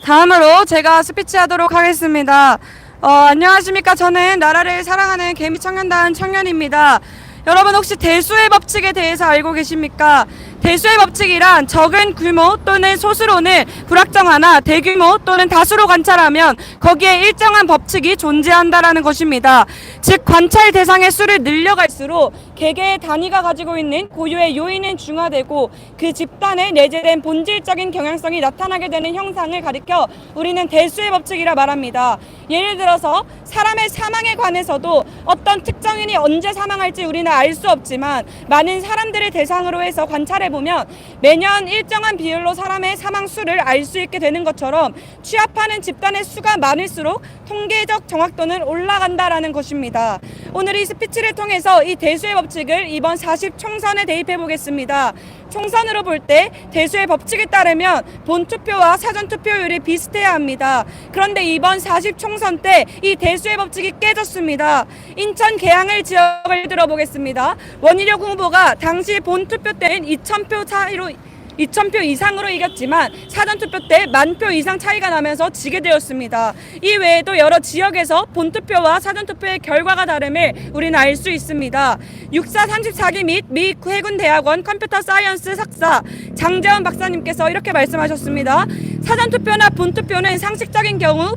다음으로 제가 스피치하도록 하겠습니다. 안녕하십니까. 저는 나라를 사랑하는 개미청년단 청년입니다. 여러분 혹시 대수의 법칙에 대해서 알고 계십니까? 대수의 법칙이란 적은 규모 또는 소수론을 불확정하나 대규모 또는 다수로 관찰하면 거기에 일정한 법칙이 존재한다라는 것입니다. 즉 관찰 대상의 수를 늘려갈수록 개개의 단위가 가지고 있는 고유의 요인은 중화되고 그 집단에 내재된 본질적인 경향성이 나타나게 되는 형상을 가리켜 우리는 대수의 법칙이라 말합니다. 예를 들어서 사람의 사망에 관해서도 어떤 특정인이 언제 사망할지 우리는 알 수 없지만 많은 사람들을 대상으로 해서 관찰해보면 매년 일정한 비율로 사람의 사망 수를 알 수 있게 되는 것처럼 취합하는 집단의 수가 많을수록 통계적 정확도는 올라간다라는 것입니다. 오늘 이 스피치를 통해서 이 대수의 법칙을 이번 40 총선에 대입해 보겠습니다. 총선으로 볼 때 대수의 법칙에 따르면 본투표와 사전투표율이 비슷해야 합니다. 그런데 이번 40 총선 때 이 대수의 법칙이 깨졌습니다. 인천 계양을 지역을 들어보겠습니다. 원희룡 후보가 당시 본투표 때는 2,000표 차이로 2,000표 이상으로 이겼지만 사전투표 때 10,000표 이상 차이가 나면서 지게 되었습니다. 이 외에도 여러 지역에서 본투표와 사전투표의 결과가 다름을 우리는 알 수 있습니다. 64 34기 및 미 해군대학원 컴퓨터 사이언스 석사 장재원 박사님께서 이렇게 말씀하셨습니다. 사전투표나 본투표는 상식적인 경우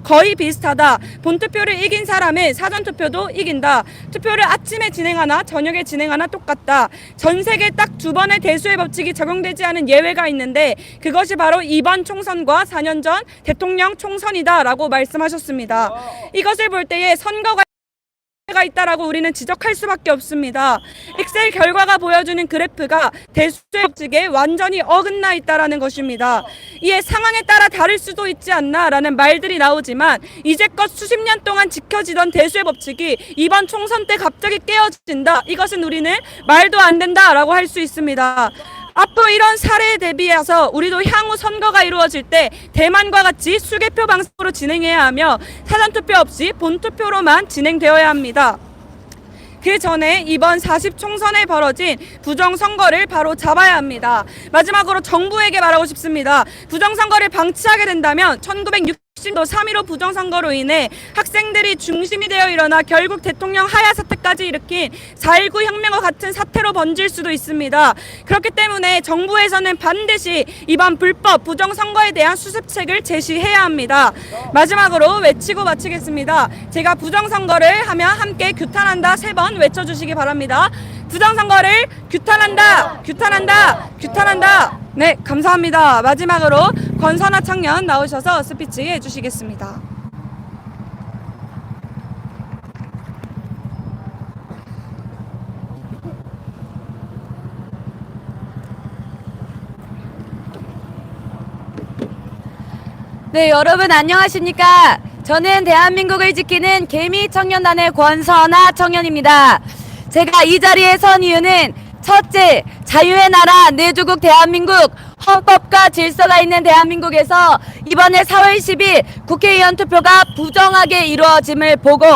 거의 비슷하다. 본투표를 이긴 사람은 사전투표도 이긴다. 투표를 아침에 진행하나 저녁에 진행하나 똑같다. 전 세계 딱 2번의 대수의 법칙이 적용되지 않은 예외가 있는데 그것이 바로 이번 총선과 4년 전 대통령 총선이다 라고 말씀하셨습니다. 이것을 볼 때에 선거가 있다라고 우리는 지적할 수밖에 없습니다. 엑셀 결과가 보여주는 그래프가 대수의 법칙에 완전히 어긋나 있다라는 것입니다. 이에 상황에 따라 다를 수도 있지 않나라는 말들이 나오지만 이제껏 수십 년 동안 지켜지던 대수의 법칙이 이번 총선 때 갑자기 깨어진다. 이것은 우리는 말도 안 된다라고 할 수 있습니다. 앞으로 이런 사례에 대비해서 우리도 향후 선거가 이루어질 때 대만과 같이 수개표 방식으로 진행해야 하며 사전투표 없이 본투표로만 진행되어야 합니다. 그 전에 이번 40 총선에 벌어진 부정선거를 바로 잡아야 합니다. 마지막으로 정부에게 말하고 싶습니다. 부정선거를 방치하게 된다면 1960도 3.15 부정선거로 인해 학생들이 중심이 되어 일어나 결국 대통령 하야 사태까지 일으킨 4.19 혁명과 같은 사태로 번질 수도 있습니다. 그렇기 때문에 정부에서는 반드시 이번 불법 부정선거에 대한 수습책을 제시해야 합니다. 마지막으로 외치고 마치겠습니다. 제가 부정선거를 하면 함께 규탄한다 3번 외쳐주시기 바랍니다. 부정선거를 규탄한다, 규탄한다, 규탄한다. 네, 감사합니다. 마지막으로 권선아 청년 나오셔서 스피치 해주시겠습니다. 네, 여러분 안녕하십니까? 저는 대한민국을 지키는 개미청년단의 권선아 청년입니다. 제가 이 자리에 선 이유는 첫째, 자유의 나라 내조국 대한민국, 헌법과 질서가 있는 대한민국에서 이번에 4월 10일 국회의원 투표가 부정하게 이루어짐을 보고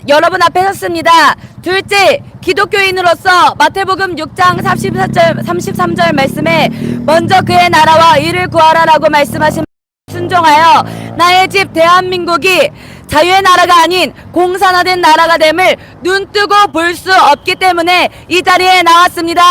여러분 앞에 섰습니다. 둘째, 기독교인으로서 마태복음 6장 33절 말씀에 먼저 그의 나라와 의를 구하라라고 말씀하신 순종하여 나의 집 대한민국이 자유의 나라가 아닌 공산화된 나라가 됨을 눈뜨고 볼 수 없기 때문에 이 자리에 나왔습니다.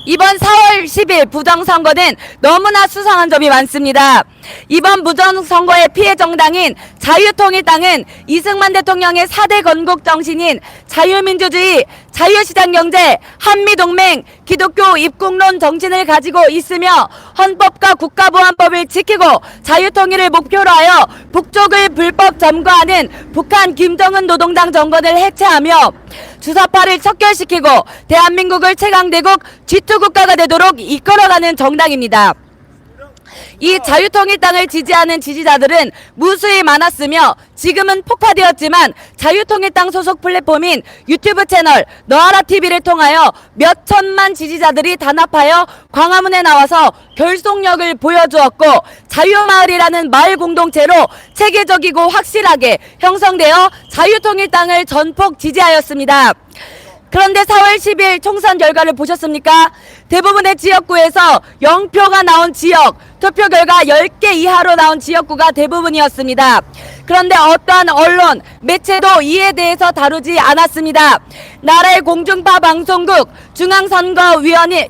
이번 4월 10일 부정선거는 너무나 수상한 점이 많습니다. 이번 부정선거의 피해 정당인 자유통일당은 이승만 대통령의 4대 건국 정신인 자유민주주의, 자유시장경제, 한미동맹, 기독교 입국론 정신을 가지고 있으며 헌법과 국가보안법을 지키고 자유통일을 목표로 하여 북쪽을 불법 점거하는 북한 김정은 노동당 정권을 해체하며 주사파를 척결시키고 대한민국을 최강대국 G2 국가가 되도록 이끌어가는 정당입니다. 이 자유통일당을 지지하는 지지자들은 무수히 많았으며 지금은 폭파되었지만 자유통일당 소속 플랫폼인 유튜브 채널 너하라TV를 통하여 몇 천만 지지자들이 단합하여 광화문에 나와서 결속력을 보여주었고 자유마을이라는 마을 공동체로 체계적이고 확실하게 형성되어 자유통일당을 전폭 지지하였습니다. 그런데 4월 10일 총선 결과를 보셨습니까? 대부분의 지역구에서 0표가 나온 지역, 투표 결과 10개 이하로 나온 지역구가 대부분이었습니다. 그런데 어떠한 언론, 매체도 이에 대해서 다루지 않았습니다. 나라의 공중파 방송국, 중앙선거위원회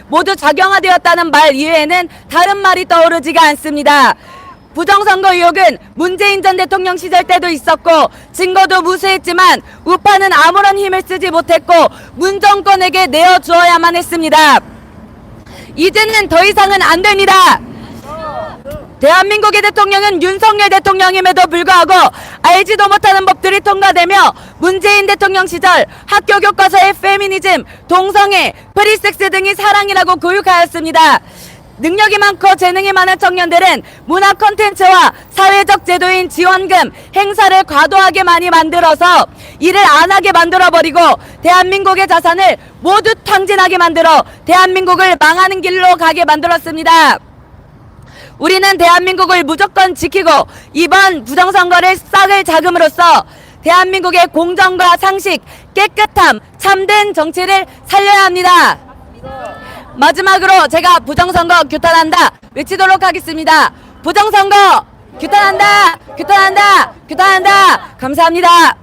모두 작용화되었다는 말 이외에는 다른 말이 떠오르지가 않습니다. 부정선거 의혹은 문재인 전 대통령 시절 때도 있었고 증거도 무수했지만 우파는 아무런 힘을 쓰지 못했고 문 정권에게 내어주어야만 했습니다. 이제는 더 이상은 안 됩니다. 대한민국의 대통령은 윤석열 대통령임에도 불구하고 알지도 못하는 법들이 통과되며 문재인 대통령 시절 학교 교과서에 페미니즘, 동성애, 프리섹스 등이 사랑이라고 교육하였습니다. 능력이 많고 재능이 많은 청년들은 문화 콘텐츠와 사회적 제도인 지원금, 행사를 과도하게 많이 만들어서 일을 안 하게 만들어버리고 대한민국의 자산을 모두 탕진하게 만들어 대한민국을 망하는 길로 가게 만들었습니다. 우리는 대한민국을 무조건 지키고 이번 부정선거를 싹을 잡음으로써 대한민국의 공정과 상식, 깨끗함, 참된 정치를 살려야 합니다. 마지막으로 제가 부정선거 규탄한다 외치도록 하겠습니다. 부정선거 규탄한다! 규탄한다! 규탄한다! 감사합니다.